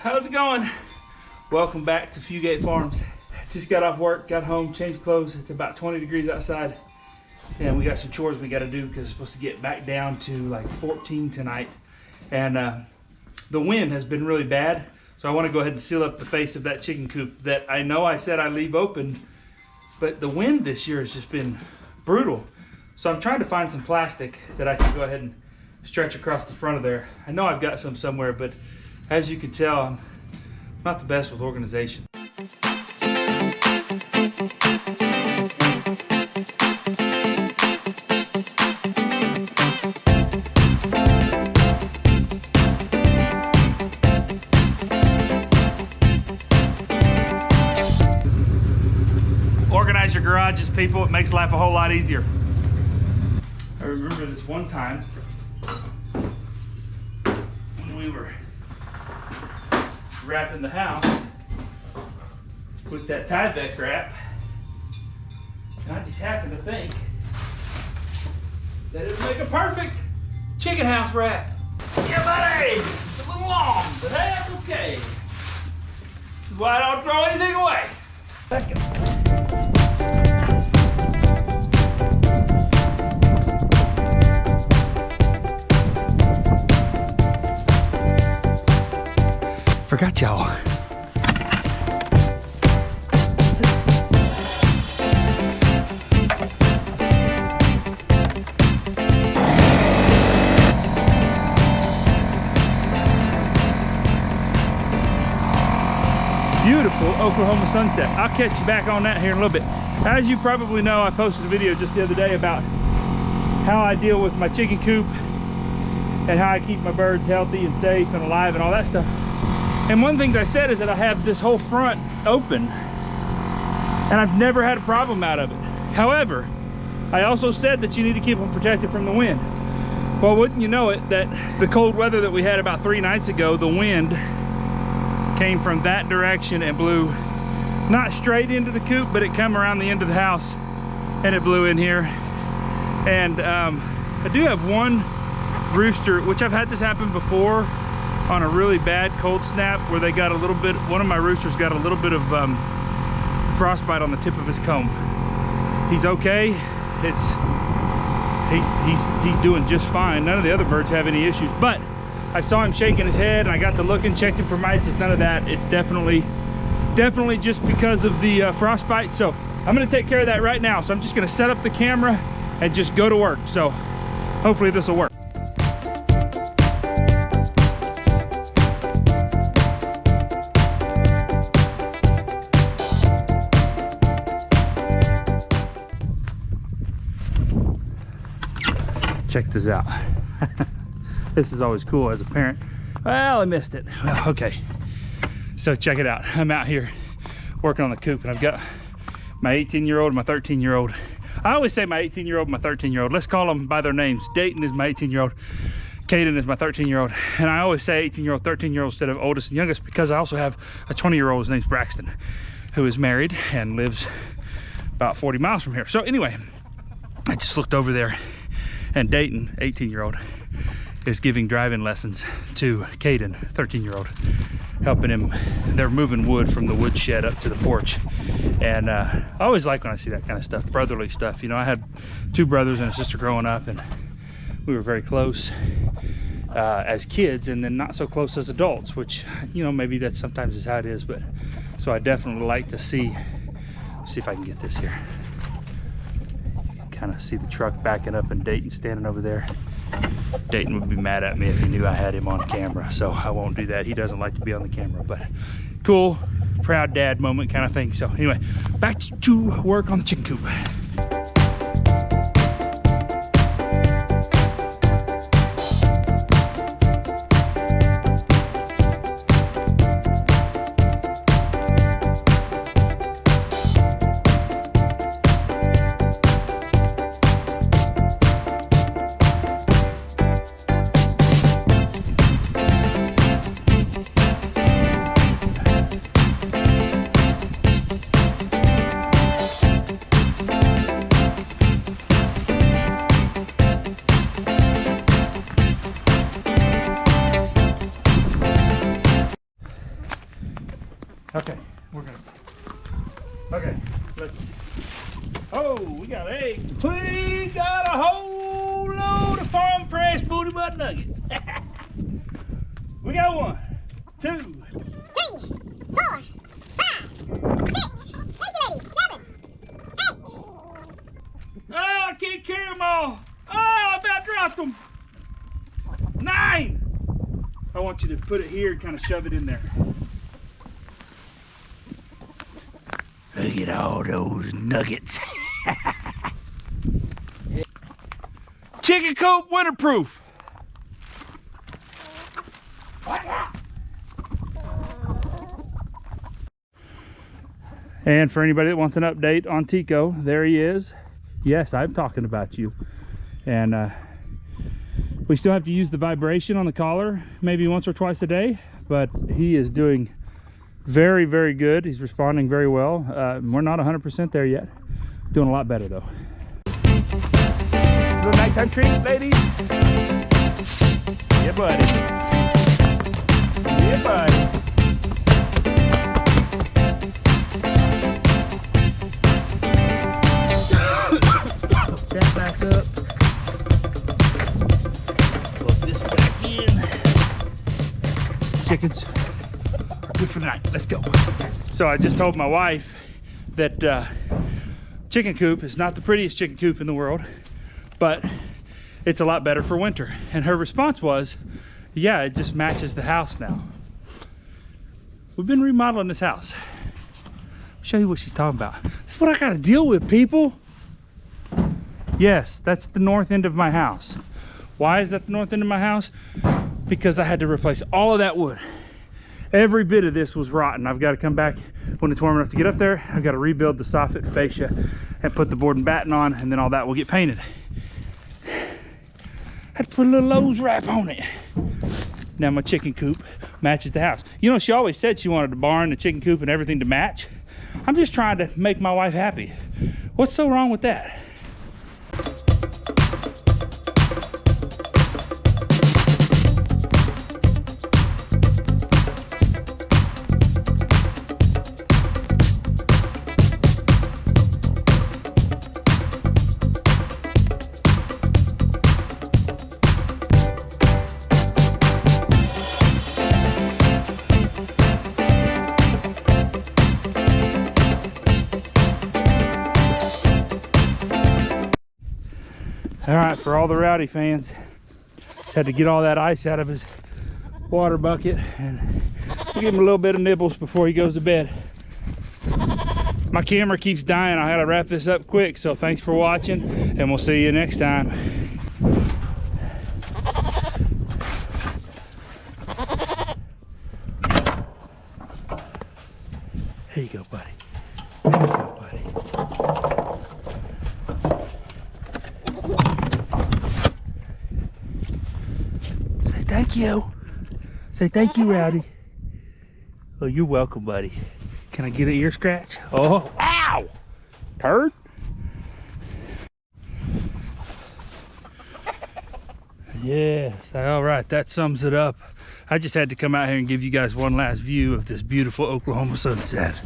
how's it going? Welcome back to Fugate Farms. Just got off work, got home, changed clothes. It's about 20 degrees outside. And we got some chores we gotta do because it's supposed to get back down to like 14 tonight. And the wind has been really bad. So I wanna go ahead and seal up the face of that chicken coop that I know I said I leave open, but the wind this year has just been brutal. So I'm trying to find some plastic that I can go ahead and stretch across the front of there. I know I've got some somewhere, but as you can tell, I'm not the best with organization. Organize your garages, people. It makes life a whole lot easier. I remember this one time when we were wrapping the house with that Tyvek wrap, and I just happened to think that it would make a perfect chicken house wrap. Yeah, buddy! It's a little long, but hey, that's okay. This is why I don't throw anything away. Second. Forgot y'all. Beautiful Oklahoma sunset. I'll catch you back on that here in a little bit. As you probably know, I posted a video just the other day about how I deal with my chicken coop and how I keep my birds healthy and safe and alive and all that stuff. And one of the things I said is that I have this whole front open and I've never had a problem out of it. However, I also said that you need to keep them protected from the wind. Well, wouldn't you know it, that the cold weather that we had about 3 nights ago, the wind came from that direction and blew not straight into the coop, but it came around the end of the house and it blew in here. And I do have one rooster, which I've had this happen before, on a really bad cold snap where they got a little bit, one of my roosters got a little bit of frostbite on the tip of his comb. He's okay. He's doing just fine. None of the other birds have any issues, but I saw him shaking his head and I got to looking, checked him for mites. It's none of that. It's definitely just because of the frostbite. So I'm gonna take care of that right now. So I'm just gonna set up the camera and just go to work. So hopefully this will work. Check this out. This is always cool as a parent. Well, I missed it. Well, okay. So check it out. I'm out here working on the coop and I've got my 18-year-old and my 13-year-old. I always say my 18-year-old and my 13-year-old. Let's call them by their names. Dayton is my 18-year-old. Caden is my 13-year-old. And I always say 18-year-old, 13-year-old instead of oldest and youngest because I also have a 20-year-old. His name's Braxton, who is married and lives about 40 miles from here. So anyway, I just looked over there and Dayton, 18-year-old, is giving driving lessons to Caden, 13-year-old, helping him. They're moving wood from the wood shed up to the porch. And I always like when I see that kind of stuff, brotherly stuff. You know, I had 2 brothers and a sister growing up and we were very close as kids and then not so close as adults, which, you know, maybe that sometimes is how it is. But so I definitely like to see if I can get this here. Kind of see the truck backing up and Dayton standing over there. Dayton would be mad at me if he knew I had him on camera, so I won't do that. He doesn't like to be on the camera, but cool, proud dad moment kind of thing. So anyway, back to work on the chicken coop. Oh, we got eggs. We got a whole load of farm fresh booty butt nuggets. We got 1, 2, 3, 4, 5, 6. Take it, Eddie. 7, 8. Oh, I can't carry them all. Oh, I about dropped them. 9. I want you to put it here and kind of shove it in there. Look at all those nuggets. Chicken coop winterproof. And for anybody that wants an update on Tico, there he is. Yes, I'm talking about you. And we still have to use the vibration on the collar maybe once or twice a day, but he is doing very, very good. He's responding very well. We're not 100% there yet. Doing a lot better though. Little nighttime treat, ladies. Yeah, buddy. Yeah, buddy. That back up. Plug this back in. Chickens are good for the night. Let's go. So I just told my wife that chicken coop is not the prettiest chicken coop in the world, but it's a lot better for winter. And her response was, yeah, it just matches the house now. We've been remodeling this house. I'll show you what she's talking about. This is what I gotta deal with, people. Yes, that's the north end of my house. Why is that the north end of my house? Because I had to replace all of that wood. Every bit of this was rotten. I've got to come back when it's warm enough to get up there. I've got to rebuild the soffit fascia and put the board and batten on, and then all that will get painted. Had to put a little Lowe's wrap on it. Now my chicken coop matches the house. You know, she always said she wanted the barn, the chicken coop, and everything to match. I'm just trying to make my wife happy. What's so wrong with that? All right, for all the Rowdy fans, just had to get all that ice out of his water bucket and give him a little bit of nibbles before he goes to bed. My camera keeps dying. I gotta wrap this up quick, so thanks for watching, and we'll see you next time. Here you go, buddy. There you go, buddy. Thank you. Say thank you, Rowdy. Oh, you're welcome, buddy. Can I get an ear scratch? Oh, ow! Turd. Yes, all right, that sums it up. I just had to come out here and give you guys one last view of this beautiful Oklahoma sunset.